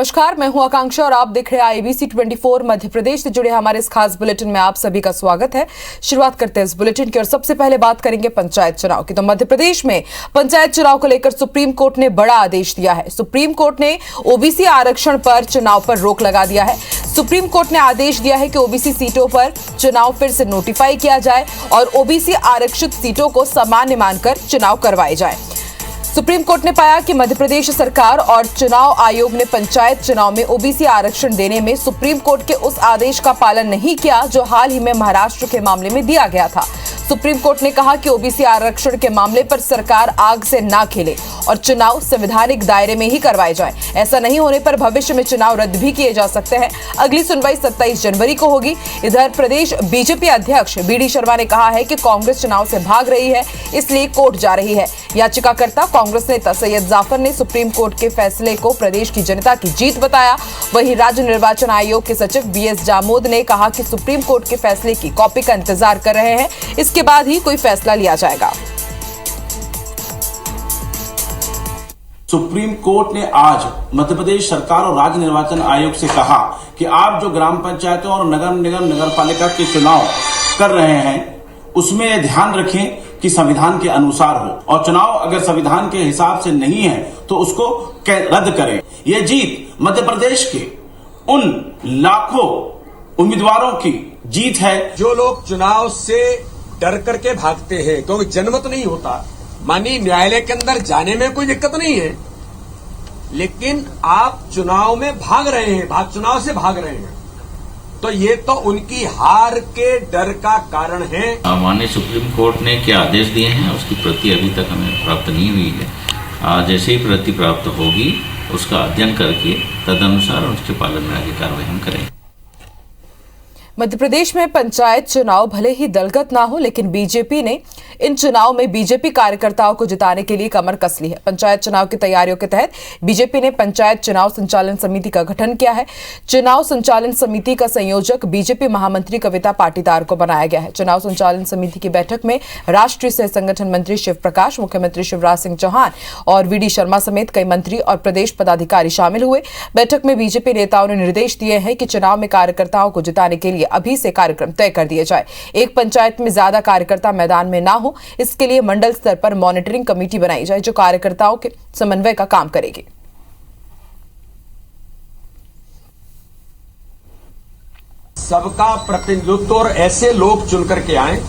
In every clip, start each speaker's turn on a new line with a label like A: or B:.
A: नमस्कार, मैं हूं आकांक्षा और आप देख रहे हैं IBC 24 मध्य प्रदेश से जुड़े हमारे इस खास बुलेटिन में आप सभी का स्वागत है। शुरुआत करते हैं इस बुलेटिन की और सबसे पहले बात करेंगे पंचायत चुनाव की। तो मध्य प्रदेश में पंचायत चुनाव को लेकर सुप्रीम कोर्ट ने बड़ा आदेश दिया है। सुप्रीम कोर्ट ने ओबीसी आरक्षण पर चुनाव पर रोक लगा दिया है। सुप्रीम कोर्ट ने आदेश दिया है कि ओबीसी सीटों पर चुनाव फिर से नोटिफाई किया जाए और ओबीसी आरक्षित सीटों को सामान्य मानकर चुनाव करवाए जाए। सुप्रीम कोर्ट ने पाया कि मध्य प्रदेश सरकार और चुनाव आयोग ने पंचायत चुनाव में ओबीसी आरक्षण देने में सुप्रीम कोर्ट के उस आदेश का पालन नहीं किया जो हाल ही में महाराष्ट्र के मामले में दिया गया था। सुप्रीम कोर्ट ने कहा कि ओबीसी आरक्षण के मामले पर सरकार आग से ना खेले और चुनाव संवैधानिक दायरे में ही करवाए जाएं। ऐसा नहीं होने पर भविष्य में चुनाव रद्द भी किए जा सकते हैं। अगली सुनवाई 27 जनवरी को होगी। इधर प्रदेश बीजेपी अध्यक्ष BD शर्मा ने कहा है कि कांग्रेस चुनाव से भाग रही है, इसलिए कोर्ट जा रही है। याचिकाकर्ता कांग्रेस नेता सैयद जाफर ने सुप्रीम कोर्ट के फैसले को प्रदेश की जनता की जीत बताया। वहीं राज्य निर्वाचन आयोग के सचिव BS जामोद ने कहा कि सुप्रीम कोर्ट के फैसले की कॉपी का इंतजार कर रहे हैं, इसके बाद ही कोई फैसला लिया जाएगा।
B: सुप्रीम कोर्ट ने आज मध्य प्रदेश सरकार और राज्य निर्वाचन आयोग से कहा कि आप जो ग्राम पंचायतों और नगर निगम नगर पालिका के चुनाव कर रहे हैं उसमें ध्यान रखें कि संविधान के अनुसार हो और चुनाव अगर संविधान के हिसाब से नहीं है तो उसको रद्द करें। यह जीत मध्य प्रदेश के उन लाखों उम्मीदवारों की जीत है
C: जो लोग चुनाव से डर करके भागते हैं, क्योंकि जनमत नहीं होता। माननीय न्यायालय के अंदर जाने में कोई दिक्कत नहीं है, लेकिन आप चुनाव में भाग रहे हैं, चुनाव से भाग रहे हैं, तो ये तो उनकी हार के डर का कारण है।
D: माननीय सुप्रीम कोर्ट ने क्या आदेश दिए हैं उसकी प्रति अभी तक हमें प्राप्त नहीं हुई है। जैसे ही प्रति प्राप्त होगी उसका अध्ययन करके तदनुसार उसके पालन में आगे कार्रवाई हम करेंगे।
A: मध्य प्रदेश में पंचायत चुनाव भले ही दलगत ना हो, लेकिन बीजेपी ने इन चुनाव में बीजेपी कार्यकर्ताओं को जिताने के लिए कमर कस ली है। पंचायत चुनाव की तैयारियों के तहत बीजेपी ने पंचायत चुनाव संचालन समिति का गठन किया है। चुनाव संचालन समिति का संयोजक बीजेपी महामंत्री कविता पाटीदार को बनाया गया है। चुनाव संचालन समिति की बैठक में राष्ट्रीय सह संगठन मंत्री शिव प्रकाश, मुख्यमंत्री शिवराज सिंह चौहान और BD शर्मा समेत कई मंत्री और प्रदेश पदाधिकारी शामिल हुए। बैठक में बीजेपी नेताओं ने निर्देश दिए हैं कि चुनाव में कार्यकर्ताओं को जिताने के लिए अभी से कार्यक्रम तय कर दिए जाए। एक पंचायत में ज्यादा कार्यकर्ता मैदान में ना हो, इसके लिए मंडल स्तर पर मॉनिटरिंग कमेटी बनाई जाए जो कार्यकर्ताओं के समन्वय का काम करेगी।
C: सबका प्रतिनिधित्व और ऐसे लोग चुन करके आए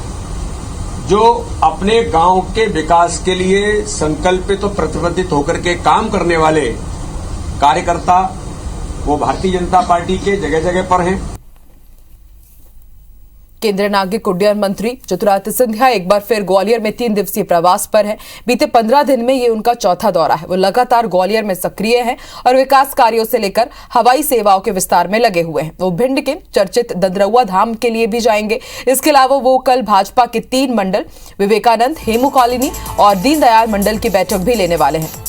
C: जो अपने गांव के विकास के लिए संकल्पित और प्रतिबद्ध होकर के काम करने वाले कार्यकर्ता वो भारतीय जनता पार्टी के जगह जगह पर हैं।
A: केंद्रीय नागरिक उड्डयन मंत्री ज्योतिरादित्य सिंधिया एक बार फिर ग्वालियर में 3 दिवसीय प्रवास पर हैं। बीते 15 दिन में ये उनका चौथा दौरा है। वो लगातार ग्वालियर में सक्रिय हैं और विकास कार्यों से लेकर हवाई सेवाओं के विस्तार में लगे हुए हैं। वो भिंड के चर्चित दंदरौआ धाम के लिए भी जाएंगे। इसके अलावा वो कल भाजपा के 3 मंडल विवेकानंद, हेमू कॉलोनी और दीनदयाल मंडल की बैठक भी लेने वाले हैं।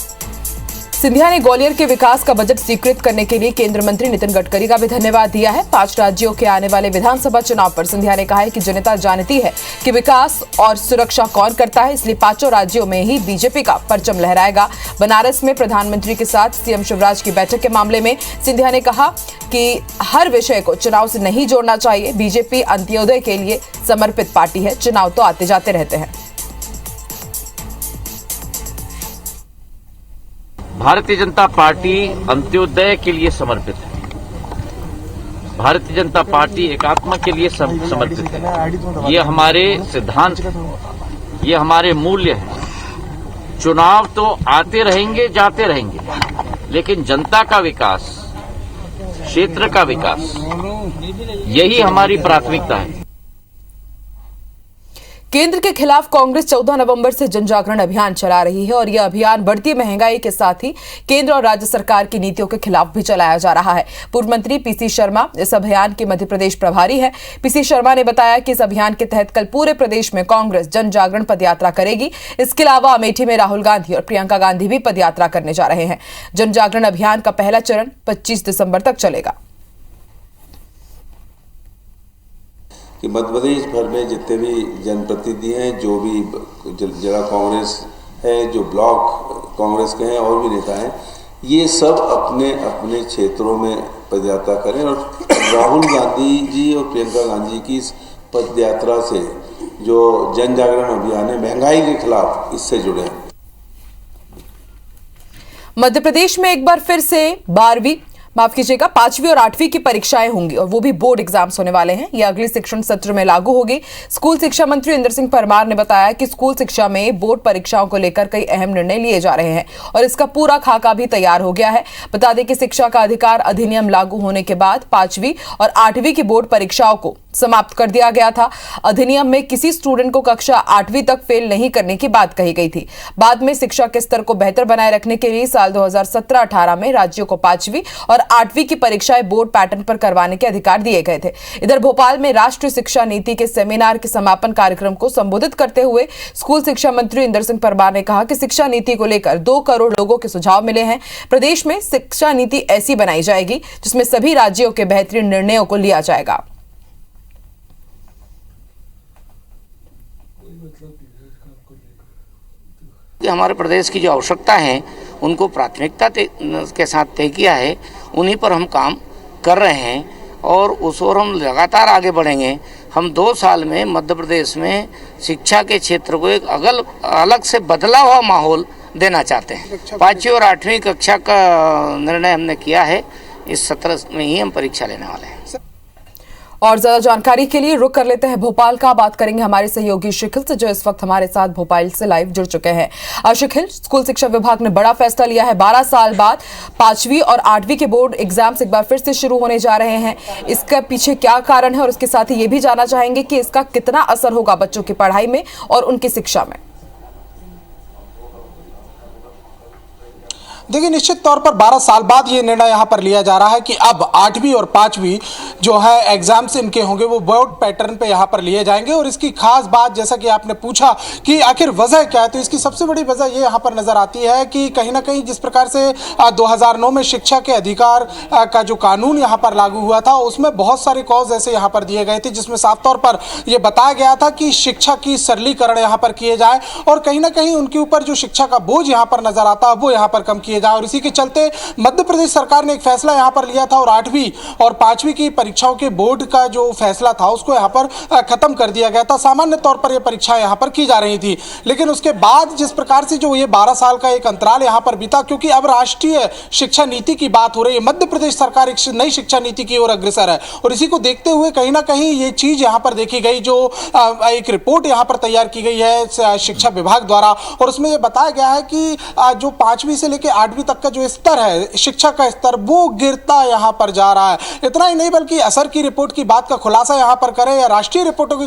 A: सिंधिया ने ग्वालियर के विकास का बजट स्वीकृत करने के लिए केंद्रीय मंत्री नितिन गडकरी का भी धन्यवाद दिया है। 5 राज्यों के आने वाले विधानसभा चुनाव पर सिंधिया ने कहा है कि जनता जानती है कि विकास और सुरक्षा कौन करता है, इसलिए 5 राज्यों में ही बीजेपी का परचम लहराएगा। बनारस में प्रधानमंत्री के साथ CM शिवराज की बैठक के मामले में सिंधिया ने कहा कि हर विषय को चुनाव से नहीं जोड़ना चाहिए। बीजेपी अंत्योदय के लिए समर्पित पार्टी है, चुनाव तो आते जाते रहते हैं।
E: भारतीय जनता पार्टी अंत्योदय के लिए समर्पित है। भारतीय जनता पार्टी एकात्मा के लिए समर्पित है। ये हमारे सिद्धांत है, ये हमारे मूल्य हैं। चुनाव तो आते रहेंगे, जाते रहेंगे, लेकिन जनता का विकास, क्षेत्र का विकास, यही हमारी प्राथमिकता है।
A: केंद्र के खिलाफ कांग्रेस 14 नवंबर से जन जागरण अभियान चला रही है और यह अभियान बढ़ती महंगाई के साथ ही केंद्र और राज्य सरकार की नीतियों के खिलाफ भी चलाया जा रहा है। पूर्व मंत्री PC शर्मा इस अभियान के मध्य प्रदेश प्रभारी है। PC शर्मा ने बताया कि इस अभियान के तहत कल पूरे प्रदेश में कांग्रेस जन जागरण पदयात्रा करेगी। इसके अलावा अमेठी में राहुल गांधी और प्रियंका गांधी भी पदयात्रा करने जा रहे हैं। जन जागरण अभियान का पहला चरण 25 दिसंबर तक चलेगा।
F: कि मध्य प्रदेश भर में जितने भी जनप्रतिनिधि हैं, जो भी जिला कांग्रेस है, जो ब्लॉक कांग्रेस के हैं और भी नेता हैं, ये सब अपने अपने क्षेत्रों में पदयात्रा करें और राहुल गांधी जी और प्रियंका गांधी की इस पदयात्रा से जो जन जागरण अभियान है महंगाई के खिलाफ, इससे जुड़े।
A: मध्य प्रदेश में एक बार फिर से 5वीं और 8वीं की परीक्षाएं होंगी और वो भी बोर्ड एग्जाम्स होने वाले हैं। ये अगले शिक्षण सत्र में लागू होगी। स्कूल शिक्षा मंत्री इंदर सिंह परमार ने बताया कि स्कूल शिक्षा में बोर्ड परीक्षाओं को लेकर कई अहम निर्णय लिए जा रहे हैं और इसका पूरा खाका भी तैयार हो गया है। बता दें कि शिक्षा का अधिकार अधिनियम लागू होने के बाद 5वीं और 8वीं की बोर्ड परीक्षाओं को समाप्त कर दिया गया था। अधिनियम में किसी स्टूडेंट को कक्षा 8वीं तक फेल नहीं करने की बात कही गई थी। बाद में शिक्षा के स्तर को बेहतर बनाए रखने के लिए साल 2017-18 में राज्यों को 5वीं और 8वीं की परीक्षाएं बोर्ड पैटर्न पर करवाने के अधिकार दिए गए थे। इधर भोपाल में राष्ट्रीय शिक्षा नीति के सेमिनार के समापन कार्यक्रम को संबोधित करते हुए स्कूल शिक्षा मंत्री इंदर सिंह परमार ने कहा कि शिक्षा नीति को लेकर 2 करोड़ लोगों के सुझाव मिले हैं। प्रदेश में शिक्षा नीति ऐसी बनाई जाएगी जिसमें सभी राज्यों के बेहतरीन निर्णयों को लिया जाएगा।
G: हमारे प्रदेश की जो आवश्यकता है उनको प्राथमिकता के साथ तय किया है, उन्हीं पर हम काम कर रहे हैं और उस ओर हम लगातार आगे बढ़ेंगे। हम 2 साल में मध्य प्रदेश में शिक्षा के क्षेत्र को एक अलग से बदला हुआ माहौल देना चाहते हैं। 5वीं और 8वीं कक्षा का निर्णय हमने किया है, इस सत्र में ही हम परीक्षा लेने वाले हैं।
A: और ज्यादा जानकारी के लिए रुक कर लेते हैं भोपाल का। बात करेंगे हमारे सहयोगी शिखिल से जो इस वक्त हमारे साथ भोपाल से लाइव जुड़ चुके हैं। शिखिल, स्कूल शिक्षा विभाग ने बड़ा फैसला लिया है। 12 साल बाद 5वीं और 8वीं के बोर्ड एग्जाम्स एक बार फिर से शुरू होने जा रहे हैं। इसके पीछे क्या कारण है और इसके साथ ही ये भी जानना चाहेंगे कि इसका कितना असर होगा बच्चों की पढ़ाई में और उनकी शिक्षा में।
H: देखिए, निश्चित तौर पर 12 साल बाद ये निर्णय यहाँ पर लिया जा रहा है कि अब 8वीं और 5वीं जो है एग्जाम्स इनके होंगे वो बोर्ड पैटर्न पे यहाँ पर लिए जाएंगे। और इसकी खास बात, जैसा कि आपने पूछा कि आखिर वजह क्या है, तो इसकी सबसे बड़ी वजह ये यहाँ पर नजर आती है कि कहीं ना कहीं जिस प्रकार से 2009 में शिक्षा के अधिकार का जो कानून यहाँ पर लागू हुआ था उसमें बहुत सारे कॉज ऐसे यहाँ पर दिए गए थे जिसमें साफ तौर पर यह बताया गया था कि शिक्षा की सरलीकरण यहाँ पर किए जाए और कहीं ना कहीं उनके ऊपर जो शिक्षा का बोझ यहाँ पर नजर आता है वो यहाँ पर कम किए जाए। और इसी के चलते मध्य प्रदेश सरकार ने एक फैसला यहाँ पर लिया था और 8वीं और 5वीं की परीक्षाओं के बोर्ड का जो फैसला था उसको यहाँ पर खत्म कर दिया गया था। सामान्य तौर पर ये परीक्षाएं यहाँ पर की जा रही थी, लेकिन उसके बाद जिस प्रकार से जो ये 12 साल का एक अंतराल यहाँ पर बीता, क्योंकि अब राष्ट्रीय शिक्षा नीति की बात हो रही है, मध्य प्रदेश सरकार एक नई शिक्षा नीति की ओर अग्रसर है और इसी को देखते हुए कहीं ना कहीं ये चीज यहाँ पर देखी गई, जो एक रिपोर्ट यहाँ पर तैयार की गई है शिक्षा विभाग द्वारा और उसमें यह बताया गया है कि जो 5वीं से लेकर 8वीं तक का जो स्तर है शिक्षा का स्तर वो गिरता यहाँ पर जा रहा है। इतना ही नहीं बल्कि असर की रिपोर्ट की बात का खुलासा यहाँ पर करें या राष्ट्रीय रिपोर्टों की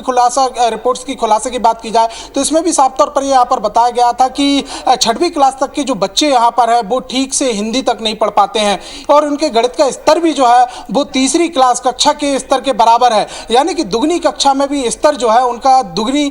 H: रिपोर्ट्स की खुलासे की बात की जाए तो इसमें भी साफ तौर पर यहाँ पर बताया गया था कि 6वीं क्लास तक के जो बच्चे यहाँ पर है वो ठीक से हिंदी तक नहीं पढ़ पाते हैं और उनके गणित का स्तर भी जो है वो तीसरी क्लास कक्षा के स्तर के बराबर है, यानी कि दुगनी कक्षा में भी स्तर जो है उनका दुगनी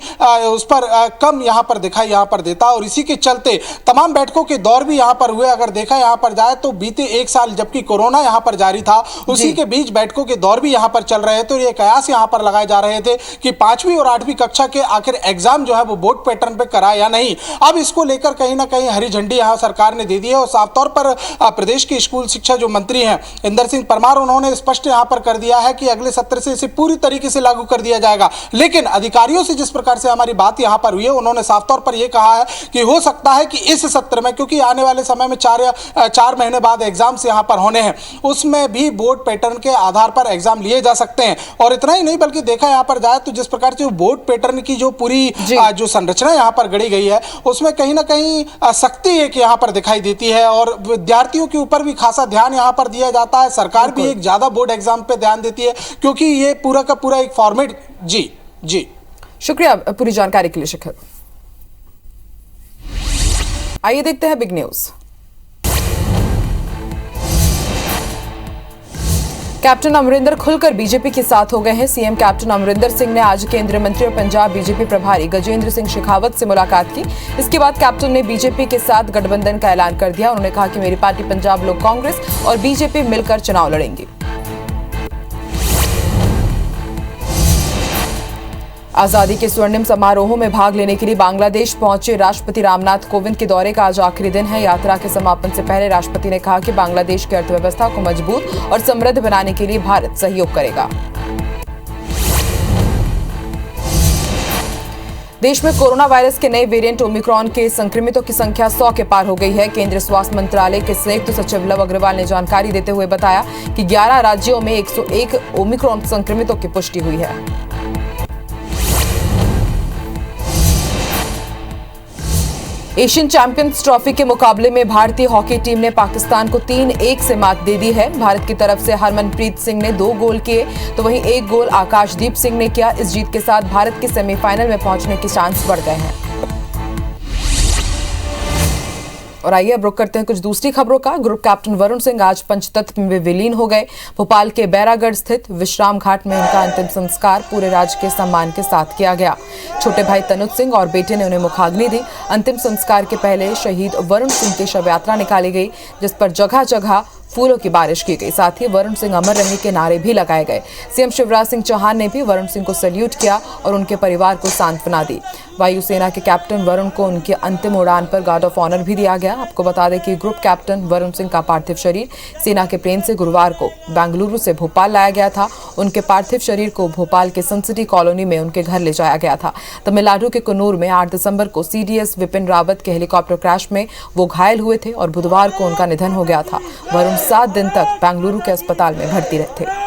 H: उस पर कम यहाँ पर दिखाई यहाँ पर देता। और इसी के चलते तमाम बैठकों के दौर भी यहाँ पर हुए। अगर देखा यहाँ पर जाए तो बीते 1 साल जबकि कोरोना यहाँ पर जारी था उसी के बीच बैठकों के दौर भी यहाँ पर चल रहे थे तो ये कयास यहाँ पर लगाए जा रहे थे कि 5वीं और 8वीं कक्षा के आखिर एग्जाम जो है वो बोर्ड पैटर्न पे कराए या नहीं। अब इसको लेकर कहीं ना कहीं हरी झंडी यहाँ सरकार ने दे दी है और साफ तौर पर प्रदेश के स्कूल शिक्षा जो मंत्री हैं इंदर सिंह परमार, उन्होंने स्पष्ट यहाँ पर कर दिया है कि अगले सत्र से इसे पूरी तरीके से लागू कर दिया जाएगा। लेकिन अधिकारियों से जिस प्रकार से हमारी बात यहाँ पर हुई है उन्होंने साफ तौर पर यह कहा है कि हो सकता है कि इस सत्र में, क्योंकि आने वाले समय में 4 महीने बाद एग्जाम्स यहाँ पर होने हैं, उसमें भी बोर्ड पैटर्न के आधार पर एग्जाम लिए जा सकते हैं। और इतना ही नहीं बल्कि देखा यहाँ पर जाए तो जिस प्रकार से बोर्ड पैटर्न की जो पूरी जो संरचना यहाँ पर गढ़ी गई है उसमें कहीं ना कहीं सख्ती एक यहाँ पर दिखाई देती है और विद्यार्थियों के ऊपर भी खासा ध्यान यहाँ पर दिया जाता है। सरकार भी एक ज्यादा बोर्ड एग्जाम पे ध्यान देती है क्योंकि ये पूरा का पूरा एक फॉर्मेट। जी
A: शुक्रिया पूरी जानकारी के लिए शिखर। आइए देखते हैं बिग न्यूज। कैप्टन अमरिंदर खुलकर बीजेपी के साथ हो गए हैं। सीएम कैप्टन अमरिंदर सिंह ने आज केंद्रीय मंत्री और पंजाब बीजेपी प्रभारी गजेंद्र सिंह शेखावत से मुलाकात की। इसके बाद कैप्टन ने बीजेपी के साथ गठबंधन का ऐलान कर दिया। उन्होंने कहा कि मेरी पार्टी पंजाब लोक कांग्रेस और बीजेपी मिलकर चुनाव लड़ेंगी। आजादी के स्वर्णिम समारोहों में भाग लेने के लिए बांग्लादेश पहुंचे राष्ट्रपति रामनाथ कोविंद के दौरे का आज आखिरी दिन है। यात्रा के समापन से पहले राष्ट्रपति ने कहा कि बांग्लादेश की अर्थव्यवस्था को मजबूत और समृद्ध बनाने के लिए भारत सहयोग करेगा। देश में कोरोना वायरस के नए वेरिएंट ओमिक्रॉन के संक्रमितों की संख्या 100 के पार हो गई है। केंद्रीय स्वास्थ्य मंत्रालय के संयुक्त सचिव लव अग्रवाल ने जानकारी देते हुए बताया कि 11 राज्यों में 101 ओमिक्रॉन संक्रमितों की पुष्टि हुई है। एशियन चैंपियंस ट्रॉफी के मुकाबले में भारतीय हॉकी टीम ने पाकिस्तान को 3-1 से मात दे दी है। भारत की तरफ से हरमनप्रीत सिंह ने 2 गोल किए तो वहीं 1 गोल आकाशदीप सिंह ने किया। इस जीत के साथ भारत के सेमीफाइनल में पहुंचने के चांस बढ़ गए हैं। और आइए अब रुक करते हैं कुछ दूसरी खबरों का। ग्रुप कैप्टन वरुण सिंह आज पंचतत्व में विलीन हो गए। भोपाल के बैरागढ़ स्थित विश्राम घाट में उनका अंतिम संस्कार पूरे राजकीय सम्मान के साथ किया गया। छोटे भाई तनुज सिंह और बेटे ने उन्हें मुखाग्नि दी। अंतिम संस्कार के पहले शहीद वरुण सिंह की शव यात्रा निकाली गई, जिस पर जगह जगह फूलों की बारिश की गई। साथ ही वरुण सिंह अमर रहे के नारे भी लगाए गए। सीएम शिवराज सिंह चौहान ने भी वरुण सिंह को सैल्यूट किया और उनके परिवार को सांत्वना दी। वायुसेना के कैप्टन वरुण को उनकी अंतिम उड़ान पर गार्ड ऑफ ऑनर भी दिया गया। आपको बता दें कि ग्रुप कैप्टन वरुण सिंह का पार्थिव शरीर सेना के प्लेन से गुरुवार को बेंगलुरु से भोपाल लाया गया था। उनके पार्थिव शरीर को भोपाल के सनसिटी कॉलोनी में उनके घर ले जाया गया था। तमिलनाडु के कन्नूर में 8 दिसंबर को CDS विपिन रावत के हेलीकॉप्टर क्रैश में वो घायल हुए थे और बुधवार को उनका निधन हो गया था। वरुण 7 दिन तक बेंगलुरु के अस्पताल में भर्ती रहे थे।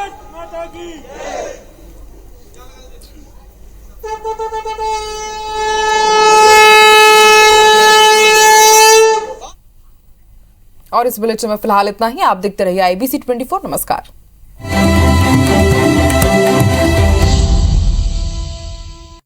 A: और इस बुलेटिन में फिलहाल इतना ही। आप देखते रहिए IBC 24। नमस्कार।